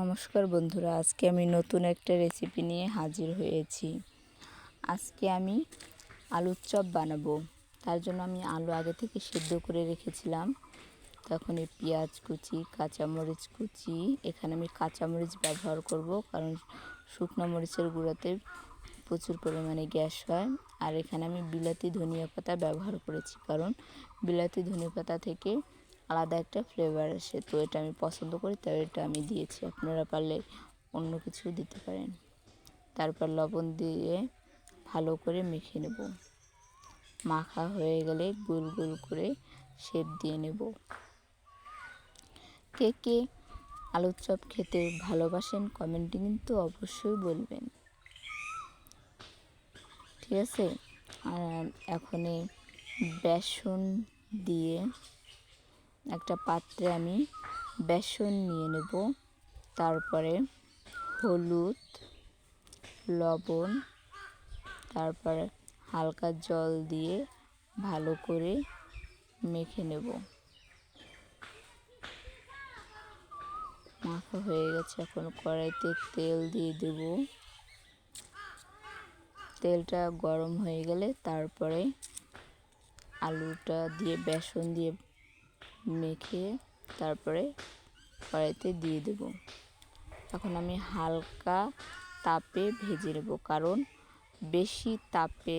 নমস্কার বন্ধুরা, আজকে আমি নতুন একটা রেসিপি নিয়ে হাজির হয়েছি। আজকে আমি আলুর চপ বানাবো। তার জন্য আমি আলু আগে থেকে সেদ্ধ করে রেখেছিলাম। তখন এই পেঁয়াজ কুচি, কাঁচামরিচ কুচি, এখানে আমি কাঁচামরিচ ব্যবহার করব কারণ শুকনো মরিচের গুঁড়োতে প্রচুর পরিমাণে গ্যাস হয়। আর এখানে আমি বিলাতি ধনিয়া পাতা ব্যবহার করেছি কারণ বিলাতি ধনিয়া পাতা থেকে আলাদা একটা ফ্লেভার আসে, তো এটা আমি পছন্দ করি, তাই এটা আমি দিয়েছি। আপনারা পারলে অন্য কিছু দিতে পারেন। তারপর লবণ দিয়ে ভালো করে মেখে নেব। মাখা হয়ে গেলে গোল গোল করে শেপ দিয়ে নেব। কে কে আলুর চপ খেতে ভালোবাসেন কমেন্টে কিন্তু অবশ্যই বলবেন, ঠিক আছে? আর এখন বেসন দিয়ে একটা পাত্রে আমি বেসন নিয়ে নেব। তারপরে হলুদ, লবণ, তারপরে হালকা জল দিয়ে ভালো করে মেখে নেব। মাখা হয়ে গেছে, এখন কড়াইতে তেল দিয়ে দেব। তেলটা গরম হয়ে গেলে তারপরে আলুটা দিয়ে বেসন দিয়ে মেখে তারপরে কড়াইতে দিয়ে দেব। এখন আমি হালকা তাপে ভেজে নেব, কারণ বেশি তাপে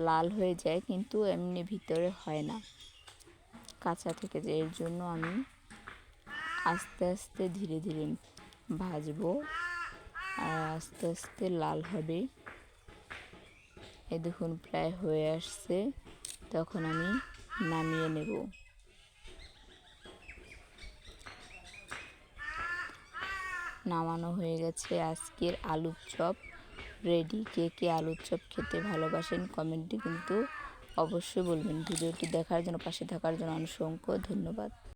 লাল হয়ে যায় কিন্তু এমনি ভিতরে হয় না, কাঁচা থেকে যায়। এর জন্য আমি আস্তে আস্তে ধীরে ধীরে ভাজবো আর আস্তে আস্তে লাল হবে। এই দেখুন প্রায় হয়ে আসছে, তখন আমি নামিয়ে নেব। নামানো হয়ে গেছে, আজকের আলুর চপ রেডি। কে কে আলুর চপ খেতে ভালোবাসেন কমেন্টে কিন্তু অবশ্যই বলবেন। ভিডিওটি দেখার জন্য, পাশে থাকার জন্য অসংখ্য ধন্যবাদ।